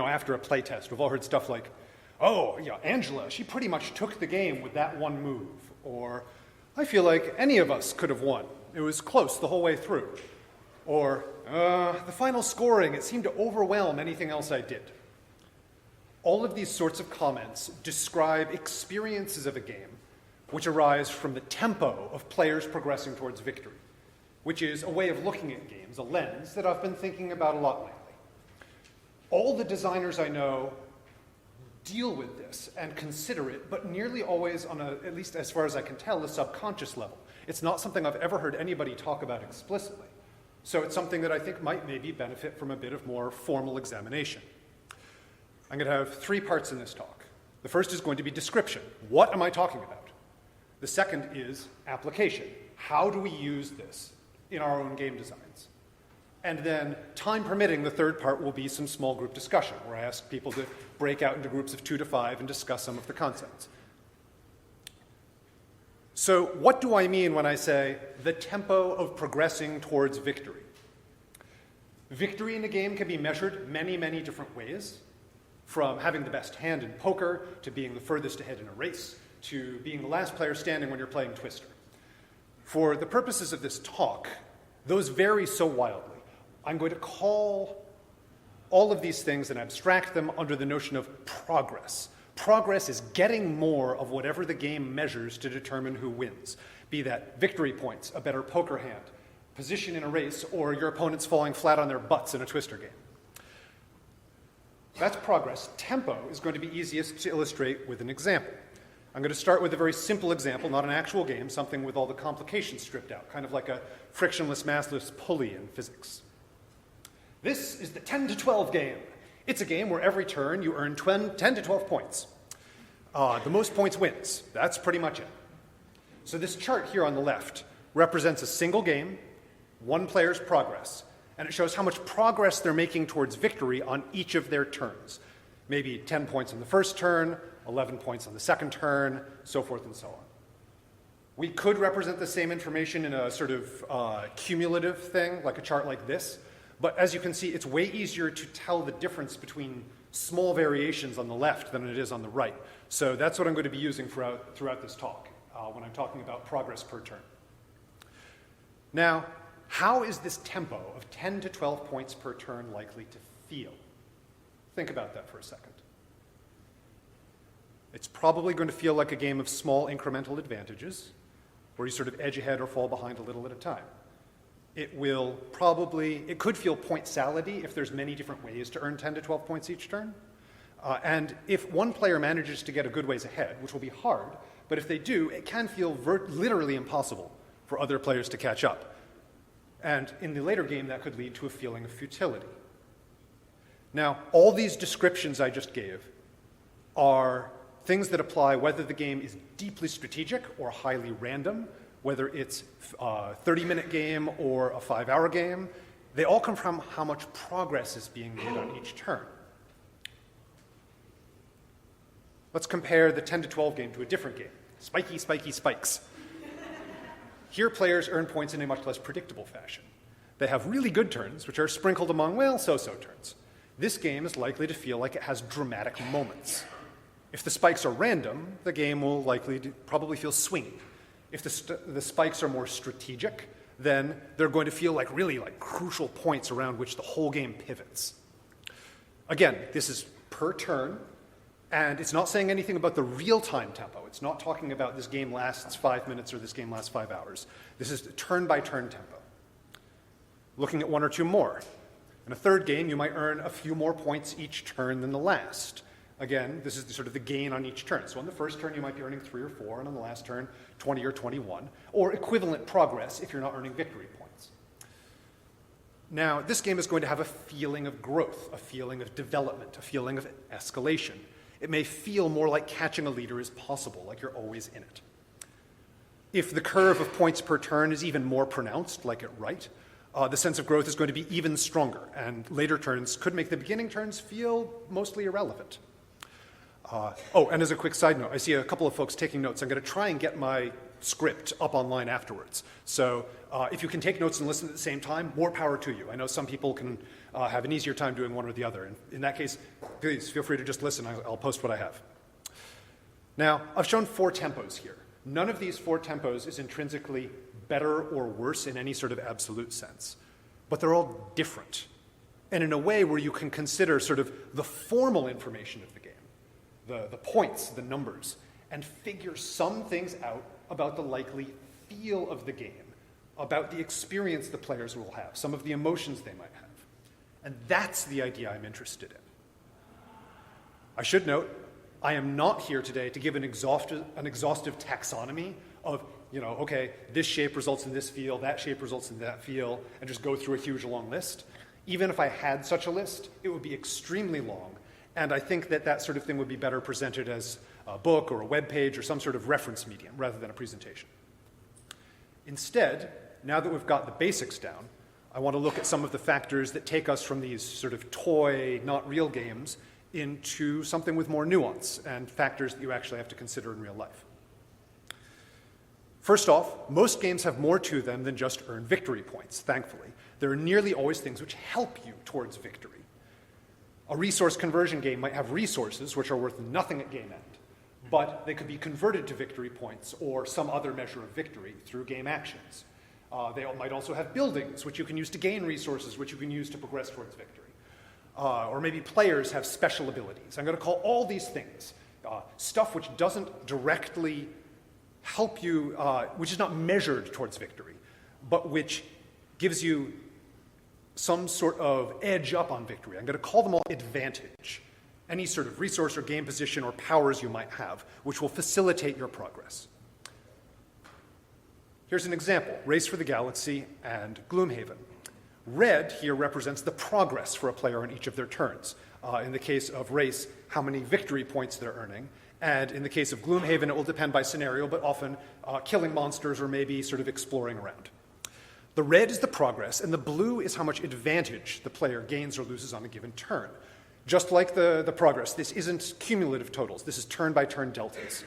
after a playtest, we've all heard stuff like, oh, yeah, Angela, she pretty much took the game with that one move. Or, I feel like any of us could have won. It was close the whole way through. Or, the final scoring, it seemed to overwhelm anything else I did. All of these sorts of comments describe experiences of a game which arise from the tempo of players progressing towards victory, which is a way of looking at games, a lens that I've been thinking about a lot lately. All the designers I know deal with this and consider it, but nearly always on at least as far as I can tell, a subconscious level. It's not something I've ever heard anybody talk about explicitly. So it's something that I think might maybe benefit from a bit of more formal examination. I'm going to have 3 parts in this talk. The first is going to be description. What am I talking about? The second is application. How do we use this in our own game designs? And then, time permitting, the third part will be some small group discussion, where I ask people to break out into groups of 2 to 5 and discuss some of the concepts. So what do I mean when I say the tempo of progressing towards victory? Victory in a game can be measured many, many different ways, from having the best hand in poker, to being the furthest ahead in a race, to being the last player standing when you're playing Twister. For the purposes of this talk, those vary so wildly. I'm going to call all of these things and abstract them under the notion of progress. Progress is getting more of whatever the game measures to determine who wins, be that victory points, a better poker hand, position in a race, or your opponents falling flat on their butts in a Twister game. That's progress. Tempo is going to be easiest to illustrate with an example. I'm going to start with a very simple example, not an actual game, something with all the complications stripped out, kind of like a frictionless massless pulley in physics. This is the 10 to 12 game. It's a game where every turn you earn 10 to 12 points. The most points wins. That's pretty much it. So this chart here on the left represents a single game, one player's progress, and it shows how much progress they're making towards victory on each of their turns. Maybe 10 points on the first turn, 11 points on the second turn, so forth and so on. We could represent the same information in a sort of cumulative thing, like a chart like this, but as you can see, it's way easier to tell the difference between small variations on the left than it is on the right. So that's what I'm going to be using throughout this talk when I'm talking about progress per turn. Now, how is this tempo of 10 to 12 points per turn likely to feel? Think about that for a second. It's probably going to feel like a game of small incremental advantages, where you sort of edge ahead or fall behind a little at a time. It could feel point salad-y if there's many different ways to earn 10 to 12 points each turn. And if one player manages to get a good ways ahead, which will be hard, but if they do, it can feel literally impossible for other players to catch up. And in the later game, that could lead to a feeling of futility. Now, all these descriptions I just gave are things that apply whether the game is deeply strategic or highly random, whether it's a 30-minute game or a 5-hour game. They all come from how much progress is being made on each turn. Let's compare the 10 to 12 game to a different game, Spiky, Spiky, Spikes. Here, players earn points in a much less predictable fashion. They have really good turns, which are sprinkled among, well, so-so turns. This game is likely to feel like it has dramatic moments. If the spikes are random, the game will probably feel swingy. If the spikes are more strategic, then they're going to feel like really crucial points around which the whole game pivots. Again, this is per turn, and it's not saying anything about the real-time tempo. It's not talking about this game lasts 5 minutes or this game lasts 5 hours. This is turn-by-turn tempo. Looking at one or two more. In a third game, you might earn a few more points each turn than the last. Again, this is sort of the gain on each turn. So on the first turn, you might be earning 3 or 4, and on the last turn, 20 or 21, or equivalent progress if you're not earning victory points. Now, this game is going to have a feeling of growth, a feeling of development, a feeling of escalation. It may feel more like catching a leader is possible, like you're always in it. If the curve of points per turn is even more pronounced, like at right, the sense of growth is going to be even stronger, and later turns could make the beginning turns feel mostly irrelevant. And as a quick side note, I see a couple of folks taking notes. I'm going to try and get my script up online afterwards. So if you can take notes and listen at the same time, more power to you. I know some people can have an easier time doing one or the other. And in that case, please feel free to just listen. I'll post what I have. Now, I've shown 4 tempos here. None of these 4 tempos is intrinsically better or worse in any sort of absolute sense. But they're all different. And in a way where you can consider sort of the formal information of the game, the points, the numbers, and figure some things out about the likely feel of the game, about the experience the players will have, some of the emotions they might have. And that's the idea I'm interested in. I should note, I am not here today to give an exhaustive taxonomy of, okay, this shape results in this feel, that shape results in that feel, and just go through a huge long list. Even if I had such a list, it would be extremely long, and I think that sort of thing would be better presented as a book or a web page or some sort of reference medium rather than a presentation. Instead, now that we've got the basics down, I want to look at some of the factors that take us from these sort of toy, not real games into something with more nuance and factors that you actually have to consider in real life. First off, most games have more to them than just earn victory points, thankfully. There are nearly always things which help you towards victory. A resource conversion game might have resources which are worth nothing at game end, but they could be converted to victory points or some other measure of victory through game actions. They might also have buildings which you can use to gain resources which you can use to progress towards victory. Or maybe players have special abilities. I'm going to call all these things stuff which doesn't directly help you, which is not measured towards victory, but which gives you some sort of edge up on victory. I'm going to call them all advantage. Any sort of resource or game position or powers you might have, which will facilitate your progress. Here's an example, Race for the Galaxy and Gloomhaven. Red here represents the progress for a player on each of their turns. In the case of Race, how many victory points they're earning. And in the case of Gloomhaven, it will depend by scenario, but often killing monsters or maybe sort of exploring around. The red is the progress, and the blue is how much advantage the player gains or loses on a given turn. Just like the progress, this isn't cumulative totals. This is turn-by-turn deltas.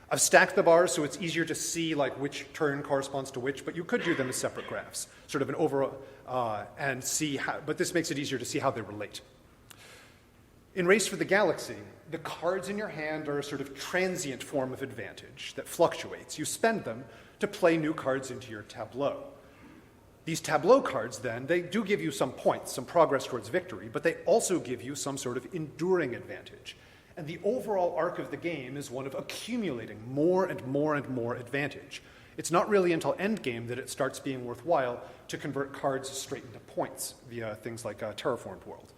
I've stacked the bars so it's easier to see like which turn corresponds to which, but you could do them as separate graphs, sort of an overall, and see how, but this makes it easier to see how they relate. In Race for the Galaxy, the cards in your hand are a sort of transient form of advantage that fluctuates. You spend them to play new cards into your tableau. These tableau cards, then, they do give you some points, some progress towards victory, but they also give you some sort of enduring advantage. And the overall arc of the game is one of accumulating more and more and more advantage. It's not really until endgame that it starts being worthwhile to convert cards straight into points via things like a terraformed world.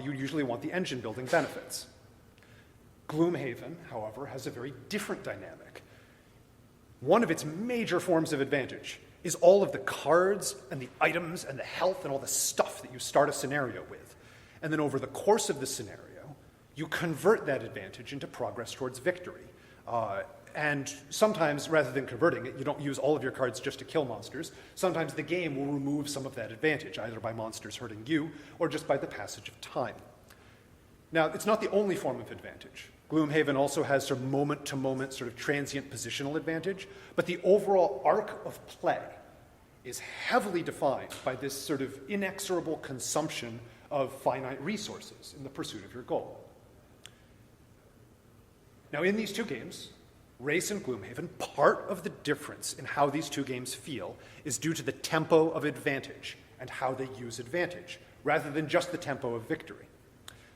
You usually want the engine building benefits. Gloomhaven, however, has a very different dynamic. One of its major forms of advantage is all of the cards and the items and the health and all the stuff that you start a scenario with. And then over the course of the scenario, you convert that advantage into progress towards victory. And sometimes, rather than converting it, you don't use all of your cards just to kill monsters. Sometimes the game will remove some of that advantage, either by monsters hurting you or just by the passage of time. Now, it's not the only form of advantage. Gloomhaven also has sort of moment-to-moment sort of transient positional advantage, but the overall arc of play is heavily defined by this sort of inexorable consumption of finite resources in the pursuit of your goal. Now, in these two games, Race and Gloomhaven, part of the difference in how these two games feel is due to the tempo of advantage and how they use advantage, rather than just the tempo of victory.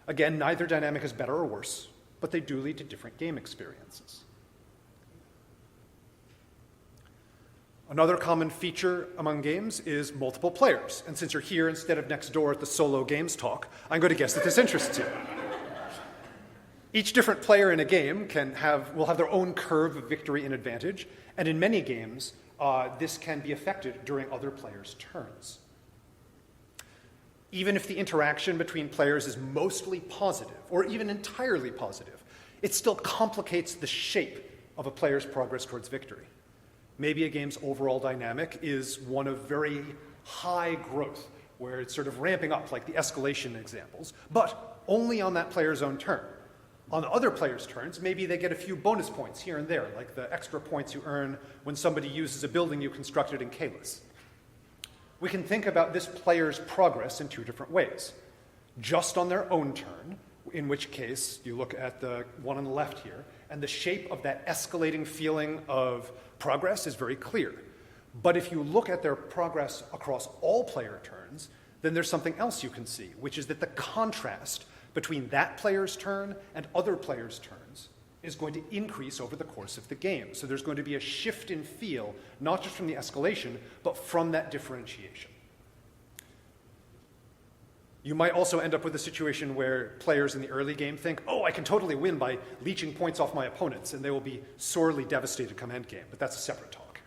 Again, neither dynamic is better or worse, but they do lead to different game experiences. Another common feature among games is multiple players. And since you're here instead of next door at the solo games talk, I'm going to guess that this interests you. Each different player in a game will have their own curve of victory and advantage, and in many games, this can be affected during other players' turns. Even if the interaction between players is mostly positive, or even entirely positive, it still complicates the shape of a player's progress towards victory. Maybe a game's overall dynamic is one of very high growth, where it's sort of ramping up, like the escalation examples, but only on that player's own turn. On other players' turns, maybe they get a few bonus points here and there, like the extra points you earn when somebody uses a building you constructed in Kalis. We can think about this player's progress in two different ways. Just on their own turn, in which case you look at the one on the left here, and the shape of that escalating feeling of progress is very clear. But if you look at their progress across all player turns, then there's something else you can see, which is that the contrast between that player's turn and other players' turns is going to increase over the course of the game. So there's going to be a shift in feel, not just from the escalation, but from that differentiation. You might also end up with a situation where players in the early game think, oh, I can totally win by leeching points off my opponents, and they will be sorely devastated come endgame, but that's a separate talk.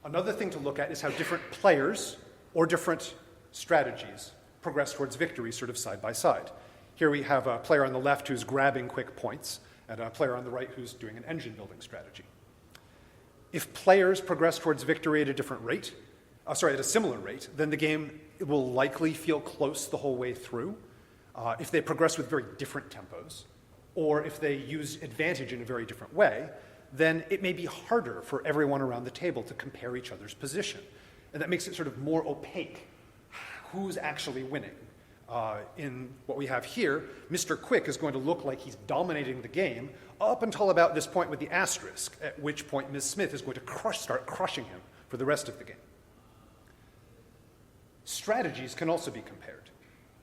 Another thing to look at is how different players or different strategies progress towards victory sort of side by side. Here we have a player on the left who's grabbing quick points, and a player on the right who's doing an engine building strategy. If players progress towards victory at a different rate, at a similar rate, then the game will likely feel close the whole way through. If they progress with very different tempos, or if they use advantage in a very different way, then it may be harder for everyone around the table to compare each other's position. And that makes it sort of more opaque who's actually winning. In what we have here, Mr. Quick is going to look like he's dominating the game up until about this point with the asterisk, at which point Ms. Smith is going to start crushing him for the rest of the game. Strategies can also be compared.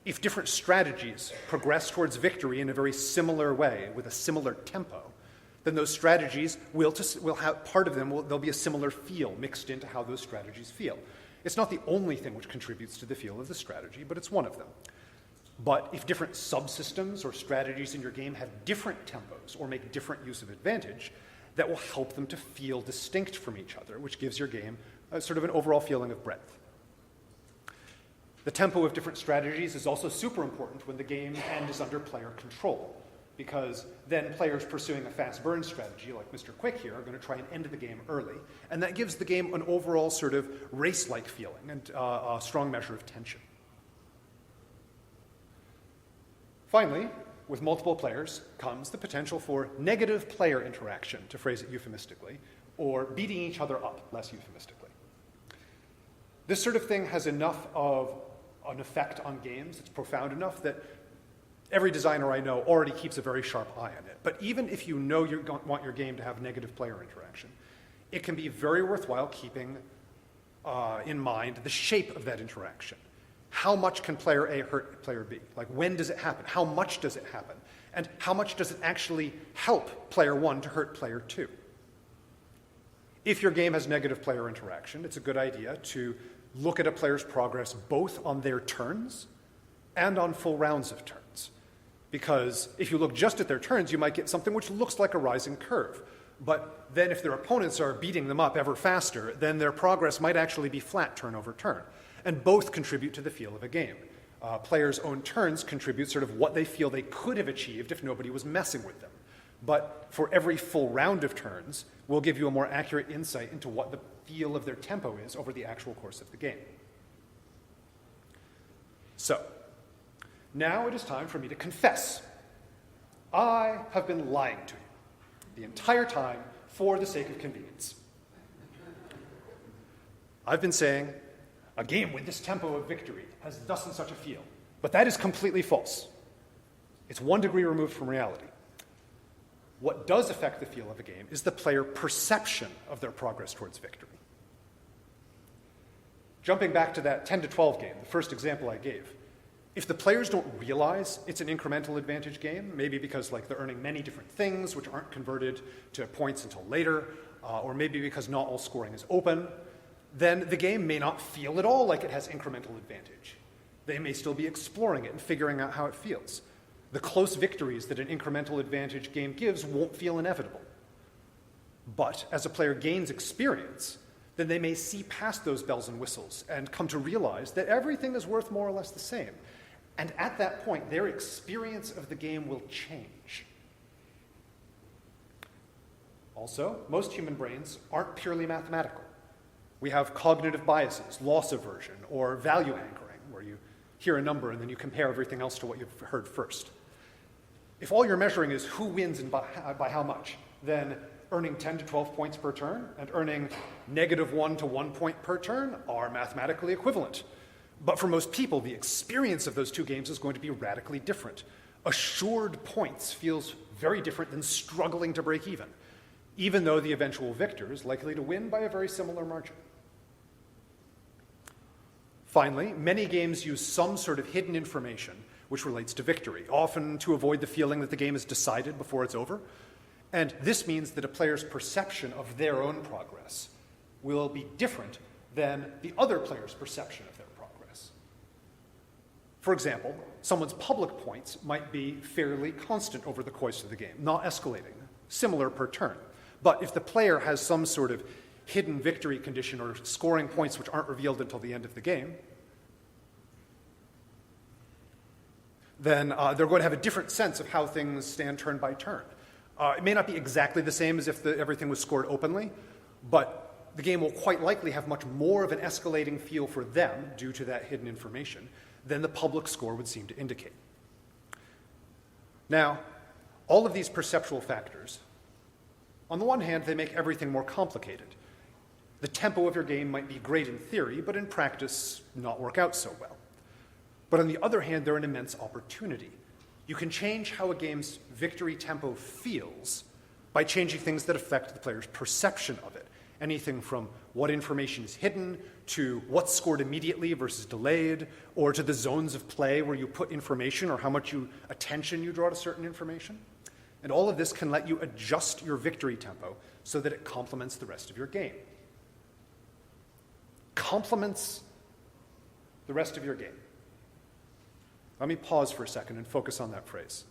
If different strategies progress towards victory in a very similar way with a similar tempo, then those strategies will have, part of them, there'll be a similar feel mixed into how those strategies feel. It's not the only thing which contributes to the feel of the strategy, but it's one of them. But if different subsystems or strategies in your game have different tempos or make different use of advantage, that will help them to feel distinct from each other, which gives your game sort of an overall feeling of breadth. The tempo of different strategies is also super important when the game end is under player control, because then players pursuing a fast burn strategy, like Mr. Quick here, are going to try and end the game early, and that gives the game an overall sort of race-like feeling and a strong measure of tension. Finally, with multiple players comes the potential for negative player interaction, to phrase it euphemistically, or beating each other up, less euphemistically. This sort of thing has enough of an effect on games, it's profound enough that every designer I know already keeps a very sharp eye on it. But even if you know you want your game to have negative player interaction, it can be very worthwhile keeping in mind the shape of that interaction. How much can player A hurt player B? Like, when does it happen? How much does it happen? And how much does it actually help player 1 to hurt player 2? If your game has negative player interaction, it's a good idea to look at a player's progress both on their turns and on full rounds of turns. Because if you look just at their turns, you might get something which looks like a rising curve. But then if their opponents are beating them up ever faster, then their progress might actually be flat turn over turn. And both contribute to the feel of a game. Players' own turns contribute sort of what they feel they could have achieved if nobody was messing with them. But for every full round of turns, we'll give you a more accurate insight into what the feel of their tempo is over the actual course of the game. So, now it is time for me to confess. I have been lying to you the entire time for the sake of convenience. I've been saying, a game with this tempo of victory has thus and such a feel. But that is completely false. It's 1 degree removed from reality. What does affect the feel of a game is the player perception of their progress towards victory. Jumping back to that 10 to 12 game, the first example I gave, if the players don't realize it's an incremental advantage game, maybe because they're earning many different things which aren't converted to points until later, or maybe because not all scoring is open, then the game may not feel at all like it has incremental advantage. They may still be exploring it and figuring out how it feels. The close victories that an incremental advantage game gives won't feel inevitable. But as a player gains experience, then they may see past those bells and whistles and come to realize that everything is worth more or less the same. And at that point, their experience of the game will change. Also, most human brains aren't purely mathematical. We have cognitive biases, loss aversion, or value anchoring, where you hear a number, and then you compare everything else to what you've heard first. If all you're measuring is who wins and by how much, then earning 10 to 12 points per turn and earning -1 to 1 point per turn are mathematically equivalent. But for most people, the experience of those two games is going to be radically different. Assured points feels very different than struggling to break even though the eventual victor is likely to win by a very similar margin. Finally, many games use some sort of hidden information which relates to victory, often to avoid the feeling that the game is decided before it's over. And this means that a player's perception of their own progress will be different than the other player's perception of their progress. For example, someone's public points might be fairly constant over the course of the game, not escalating, similar per turn. But if the player has some sort of hidden victory condition or scoring points which aren't revealed until the end of the game, then they're going to have a different sense of how things stand turn by turn. It may not be exactly the same as if everything was scored openly, but the game will quite likely have much more of an escalating feel for them due to that hidden information than the public score would seem to indicate. Now, all of these perceptual factors, on the one hand, they make everything more complicated. The tempo of your game might be great in theory, but in practice not work out so well. But on the other hand, they're an immense opportunity. You can change how a game's victory tempo feels by changing things that affect the player's perception of it. Anything from what information is hidden, to what's scored immediately versus delayed, or to the zones of play where you put information or how much attention you draw to certain information. And all of this can let you adjust your victory tempo so that it complements the rest of your game. Complements the rest of your game. Let me pause for a second and focus on that phrase.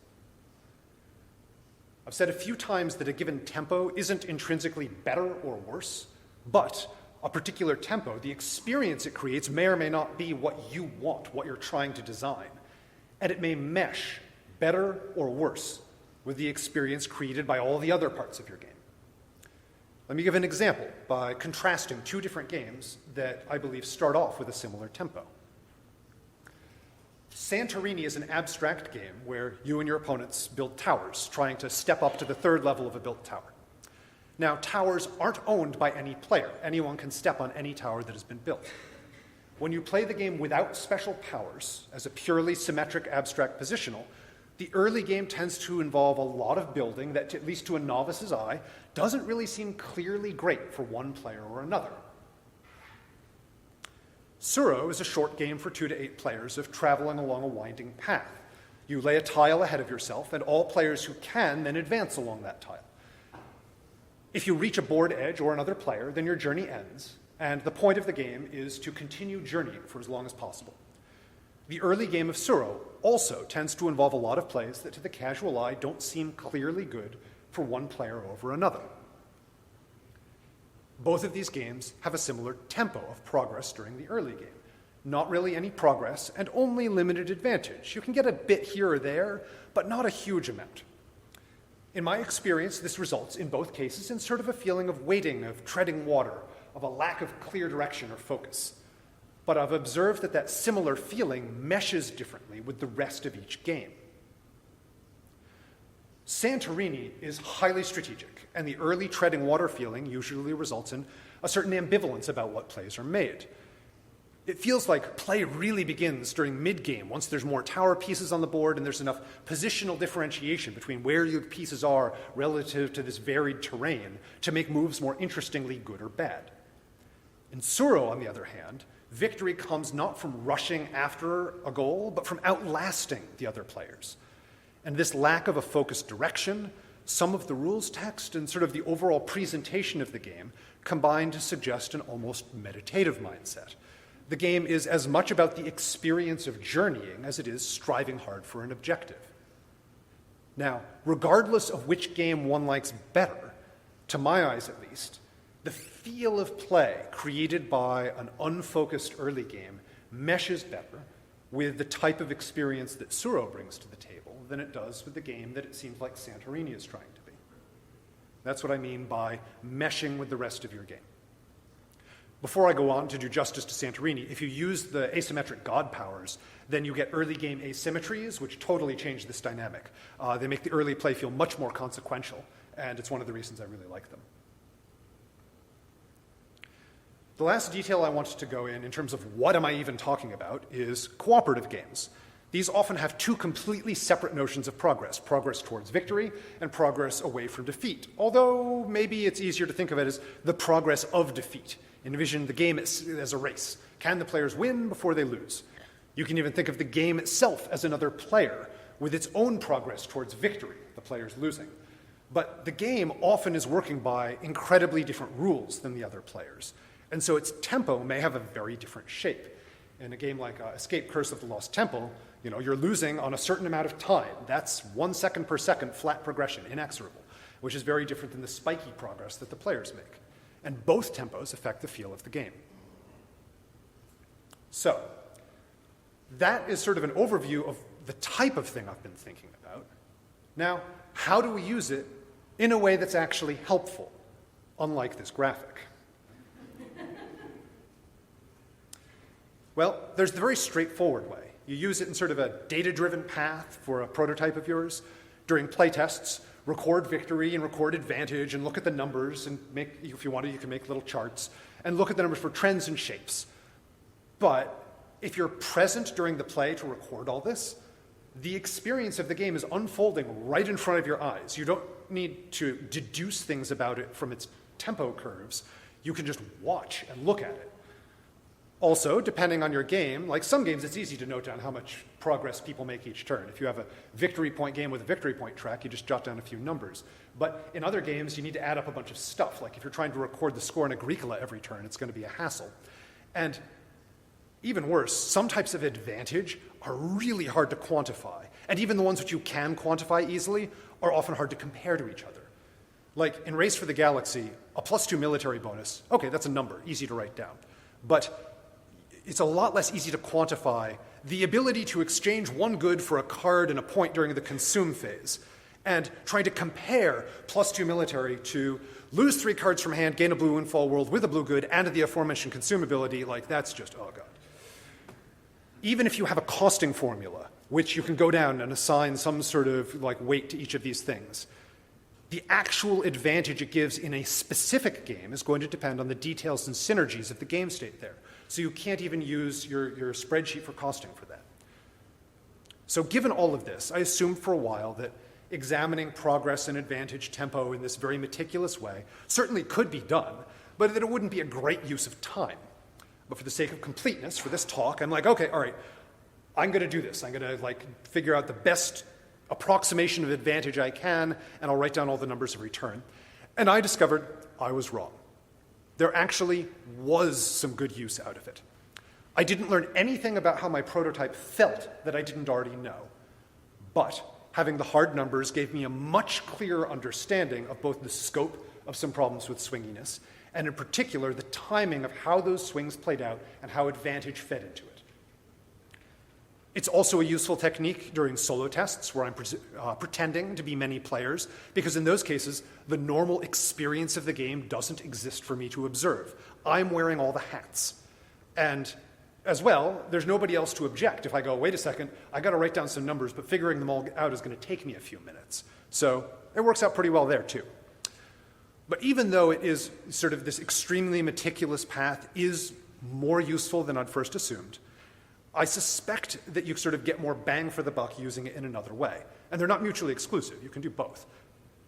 I've said a few times that a given tempo isn't intrinsically better or worse, but a particular tempo, the experience it creates, may or may not be what you want, what you're trying to design. And it may mesh better or worse with the experience created by all the other parts of your game. Let me give an example by contrasting two different games that I believe start off with a similar tempo. Santorini is an abstract game where you and your opponents build towers, trying to step up to the third level of a built tower. Now, towers aren't owned by any player. Anyone can step on any tower that has been built. When you play the game without special powers, as a purely symmetric abstract positional, the early game tends to involve a lot of building that, at least to a novice's eye, doesn't really seem clearly great for one player or another. Tsuro is a short game for 2 to 8 players of traveling along a winding path. You lay a tile ahead of yourself, and all players who can then advance along that tile. If you reach a board edge or another player, then your journey ends, and the point of the game is to continue journeying for as long as possible. The early game of Tsuro also tends to involve a lot of plays that to the casual eye don't seem clearly good for one player over another. Both of these games have a similar tempo of progress during the early game. Not really any progress and only limited advantage. You can get a bit here or there, but not a huge amount. In my experience, this results in both cases in sort of a feeling of waiting, of treading water, of a lack of clear direction or focus. But I've observed that similar feeling meshes differently with the rest of each game. Santorini is highly strategic, and the early treading water feeling usually results in a certain ambivalence about what plays are made. It feels like play really begins during mid-game, once there's more tower pieces on the board and there's enough positional differentiation between where your pieces are relative to this varied terrain to make moves more interestingly good or bad. In Tsuro, on the other hand, victory comes not from rushing after a goal, but from outlasting the other players. And this lack of a focused direction, some of the rules text, and sort of the overall presentation of the game combine to suggest an almost meditative mindset. The game is as much about the experience of journeying as it is striving hard for an objective. Now, regardless of which game one likes better, to my eyes at least, the feel of play created by an unfocused early game meshes better with the type of experience that Tsuro brings to the table than it does with the game that it seems like Santorini is trying to be. That's what I mean by meshing with the rest of your game. Before I go on to do justice to Santorini, if you use the asymmetric god powers, then you get early game asymmetries, which totally change this dynamic. They make the early play feel much more consequential, and it's one of the reasons I really like them. The last detail I want to go in terms of what am I even talking about, is cooperative games. These often have two completely separate notions of progress towards victory and progress away from defeat, although maybe it's easier to think of it as the progress of defeat. Envision the game as a race. Can the players win before they lose? You can even think of the game itself as another player with its own progress towards victory, the players losing. But the game often is working by incredibly different rules than the other players, and so its tempo may have a very different shape. In a game like Escape Curse of the Lost Temple, you're losing on a certain amount of time. That's 1 second per second flat progression, inexorable, which is very different than the spiky progress that the players make. And both tempos affect the feel of the game. So, that is sort of an overview of the type of thing I've been thinking about. Now, how do we use it in a way that's actually helpful, unlike this graphic? Well, there's the very straightforward way. You use it in sort of a data-driven path for a prototype of yours. During playtests, record victory and record advantage and look at the numbers and if you want to, you can make little charts and look at the numbers for trends and shapes. But if you're present during the play to record all this, the experience of the game is unfolding right in front of your eyes. You don't need to deduce things about it from its tempo curves. You can just watch and look at it. Also, depending on your game, like some games, it's easy to note down how much progress people make each turn. If you have a victory point game with a victory point track, you just jot down a few numbers. But in other games, you need to add up a bunch of stuff. Like if you're trying to record the score in Agricola every turn, it's going to be a hassle. And even worse, some types of advantage are really hard to quantify. And even the ones which you can quantify easily are often hard to compare to each other. Like in Race for the Galaxy, a +2 military bonus, okay, that's a number, easy to write down. But it's a lot less easy to quantify the ability to exchange one good for a card and a point during the consume phase, and trying to compare +2 military to lose 3 cards from hand, gain a blue windfall world with a blue good, and the aforementioned consume ability, like that's just, oh god. Even if you have a costing formula, which you can go down and assign some sort of like weight to each of these things, the actual advantage it gives in a specific game is going to depend on the details and synergies of the game state there. So you can't even use your spreadsheet for costing for that. So given all of this, I assumed for a while that examining progress and advantage tempo in this very meticulous way certainly could be done, but that it wouldn't be a great use of time. But for the sake of completeness, for this talk, I'm like, okay, all right, I'm going to do this. I'm going to figure out the best approximation of advantage I can, and I'll write down all the numbers of return. And I discovered I was wrong. There actually was some good use out of it. I didn't learn anything about how my prototype felt that I didn't already know. But having the hard numbers gave me a much clearer understanding of both the scope of some problems with swinginess, and in particular, the timing of how those swings played out and how advantage fed into it. It's also a useful technique during solo tests where I'm pretending to be many players, because in those cases, the normal experience of the game doesn't exist for me to observe. I'm wearing all the hats. And as well, there's nobody else to object if I go, wait a second, I got to write down some numbers, but figuring them all out is going to take me a few minutes. So it works out pretty well there too. But even though it is sort of this extremely meticulous path is more useful than I'd first assumed, I suspect that you sort of get more bang for the buck using it in another way. And they're not mutually exclusive. You can do both.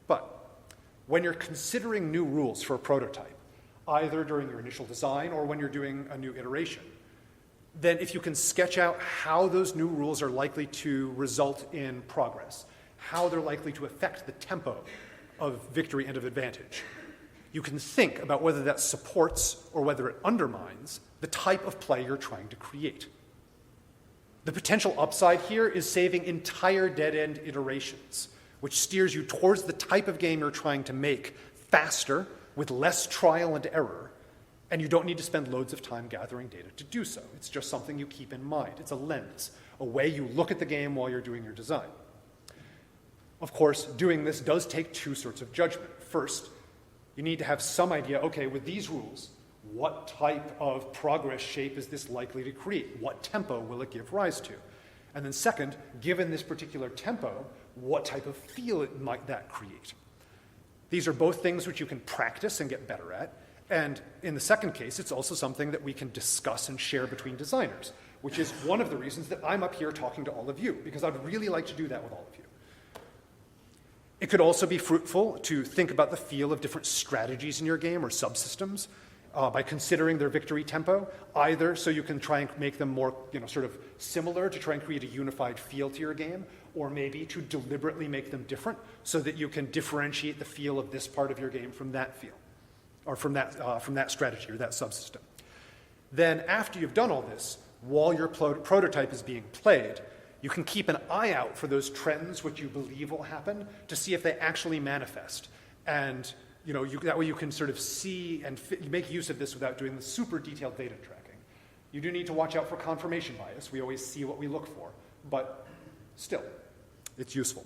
But when you're considering new rules for a prototype, either during your initial design or when you're doing a new iteration, then if you can sketch out how those new rules are likely to result in progress, how they're likely to affect the tempo of victory and of advantage, you can think about whether that supports or whether it undermines the type of play you're trying to create. The potential upside here is saving entire dead-end iterations, which steers you towards the type of game you're trying to make faster, with less trial and error, and you don't need to spend loads of time gathering data to do so. It's just something you keep in mind. It's a lens, a way you look at the game while you're doing your design. Of course, doing this does take two sorts of judgment. First, you need to have some idea, okay, with these rules, What type of progress shape is this likely to create? What tempo will it give rise to? And then second, given this particular tempo, what type of feel might that create? These are both things which you can practice and get better at. And in the second case, it's also something that we can discuss and share between designers, which is one of the reasons that I'm up here talking to all of you, because I'd really like to do that with all of you. It could also be fruitful to think about the feel of different strategies in your game or subsystems by considering their victory tempo, either so you can try and make them more, sort of similar to try and create a unified feel to your game, or maybe to deliberately make them different so that you can differentiate the feel of this part of your game from that feel, or from that strategy or that subsystem. Then after you've done all this, while your prototype is being played, you can keep an eye out for those trends which you believe will happen to see if they actually manifest. And that way you can sort of see and make use of this without doing the super detailed data tracking. You do need to watch out for confirmation bias. We always see what we look for, but still, it's useful.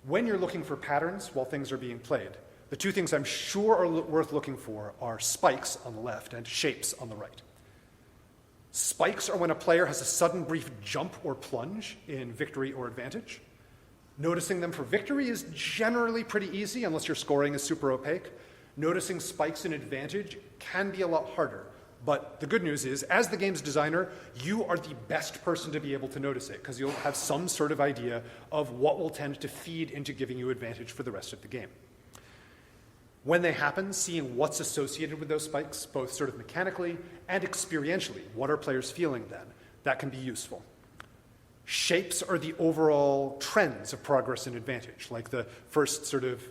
When you're looking for patterns while things are being played, the two things I'm sure are worth looking for are spikes on the left and shapes on the right. Spikes are when a player has a sudden brief jump or plunge in victory or advantage. Noticing them for victory is generally pretty easy unless your scoring is super opaque. Noticing spikes in advantage can be a lot harder. But the good news is, as the game's designer, you are the best person to be able to notice it, because you'll have some sort of idea of what will tend to feed into giving you advantage for the rest of the game. When they happen, seeing what's associated with those spikes, both sort of mechanically and experientially, what are players feeling then, that can be useful. Shapes are the overall trends of progress and advantage, like the first sort of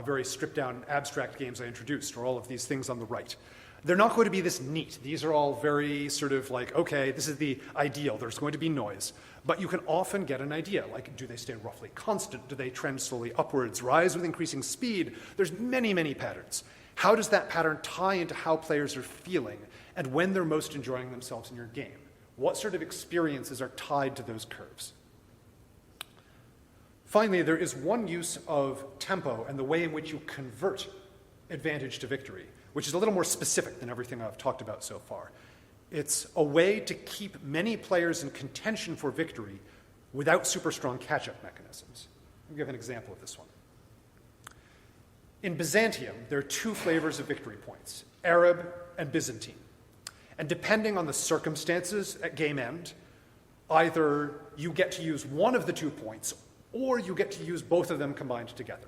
very stripped down abstract games I introduced, or all of these things on the right. They're not going to be this neat. These are all very sort of like, okay, this is the ideal. There's going to be noise. But you can often get an idea, like do they stay roughly constant? Do they trend slowly upwards, rise with increasing speed? There's many, many patterns. How does that pattern tie into how players are feeling and when they're most enjoying themselves in your game? What sort of experiences are tied to those curves? Finally, there is one use of tempo and the way in which you convert advantage to victory, which is a little more specific than everything I've talked about so far. It's a way to keep many players in contention for victory without super strong catch-up mechanisms. I'll give an example of this one. In Byzantium, there are two flavors of victory points, Arab and Byzantine. And depending on the circumstances at game end, either you get to use one of the 2 points or you get to use both of them combined together.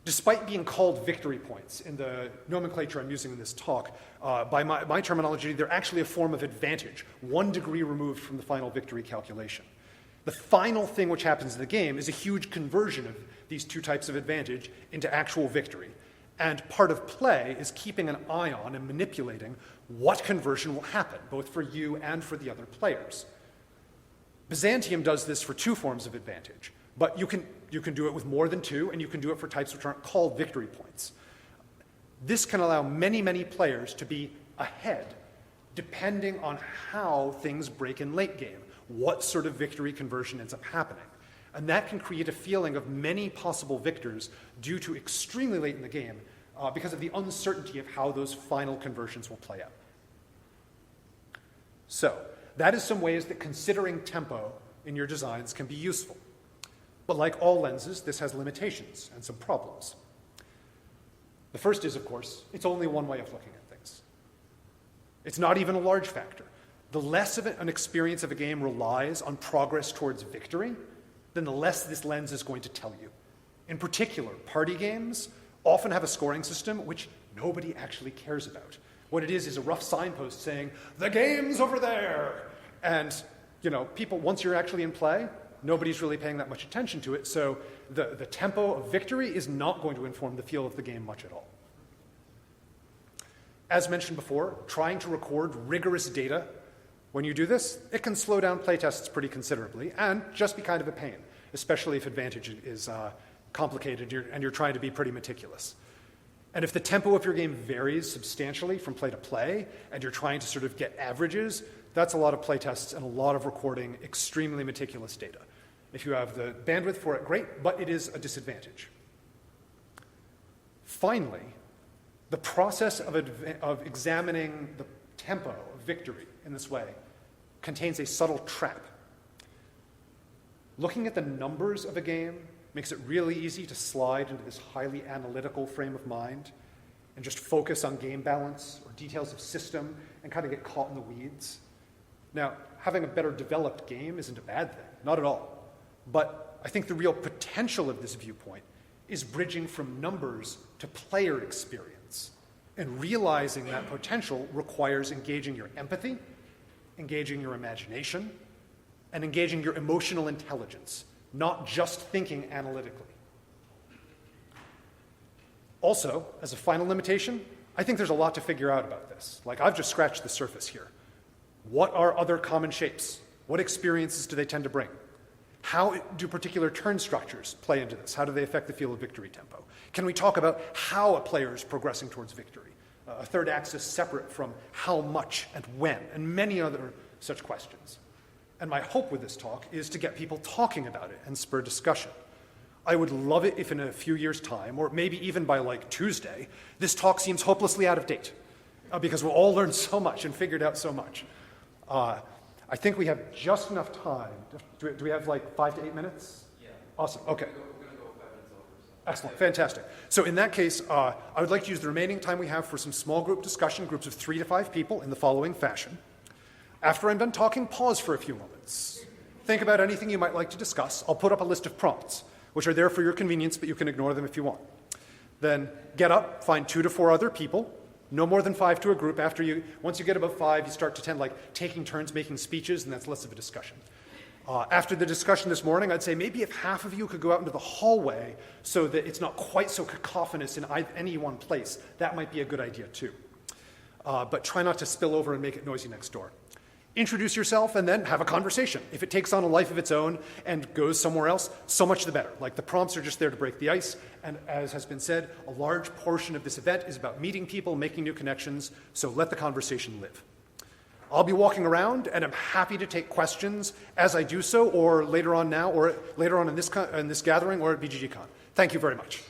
Despite being called victory points in the nomenclature I'm using in this talk, by my terminology, they're actually a form of advantage, 1 degree removed from the final victory calculation. The final thing which happens in the game is a huge conversion of these 2 types of advantage into actual victory. And part of play is keeping an eye on and manipulating what conversion will happen, both for you and for the other players. Byzantium does this for 2 forms of advantage, but you can do it with more than 2, and you can do it for types which aren't called victory points. This can allow many, many players to be ahead, depending on how things break in late game, what sort of victory conversion ends up happening. And that can create a feeling of many possible victors due to extremely late in the game because of the uncertainty of how those final conversions will play out. So, that is some ways that considering tempo in your designs can be useful. But like all lenses, this has limitations and some problems. The first is, of course, it's only one way of looking at things. It's not even a large factor. The less of an experience of a game relies on progress towards victory, then the less this lens is going to tell you. In particular, party games often have a scoring system which nobody actually cares about. What it is a rough signpost saying, the game's over there! And, people, once you're actually in play, nobody's really paying that much attention to it, so the tempo of victory is not going to inform the feel of the game much at all. As mentioned before, trying to record rigorous data when you do this, it can slow down playtests pretty considerably and just be kind of a pain, especially if advantage is complicated and you're trying to be pretty meticulous. And if the tempo of your game varies substantially from play to play and you're trying to sort of get averages, that's a lot of playtests and a lot of recording extremely meticulous data. If you have the bandwidth for it, great, but it is a disadvantage. Finally, The process of examining the tempo of victory in this way contains a subtle trap. Looking at the numbers of a game makes it really easy to slide into this highly analytical frame of mind and just focus on game balance or details of system and kind of get caught in the weeds. Now, having a better developed game isn't a bad thing, not at all. But I think the real potential of this viewpoint is bridging from numbers to player experience. And realizing that potential requires engaging your empathy, engaging your imagination, and engaging your emotional intelligence, not just thinking analytically. Also, as a final limitation, I think there's a lot to figure out about this. Like, I've just scratched the surface here. What are other common shapes? What experiences do they tend to bring? How do particular turn structures play into this? How do they affect the feel of victory tempo? Can we talk about how a player is progressing towards victory? A third axis separate from how much and when, and many other such questions. And my hope with this talk is to get people talking about it and spur discussion. I would love it if in a few years' time, or maybe even by like Tuesday, this talk seems hopelessly out of date, because we'll all learned so much and figured out so much. I think we have just enough time. Do we have like 5 to 8 minutes? Yeah. Awesome. Okay. We're going to go 5 minutes over. So. Excellent. Fantastic. So in that case, I would like to use the remaining time we have for some small group discussion, groups of 3 to 5 people in the following fashion. After I'm done talking, pause for a few moments. Think about anything you might like to discuss. I'll put up a list of prompts, which are there for your convenience, but you can ignore them if you want. Then get up, find 2 to 4 other people. No more than 5 to a group. Once you get above 5, you start to tend like taking turns making speeches, and that's less of a discussion. After the discussion this morning, I'd say maybe if half of you could go out into the hallway so that it's not quite so cacophonous in any one place, that might be a good idea too. But try not to spill over and make it noisy next door. Introduce yourself and then have a conversation. If it takes on a life of its own and goes somewhere else, so much the better. Like, the prompts are just there to break the ice, and as has been said, a large portion of this event is about meeting people, making new connections, so let the conversation live. I'll be walking around, and I'm happy to take questions as I do so, or later on now, or later on in this gathering, or at BGGCon. Thank you very much.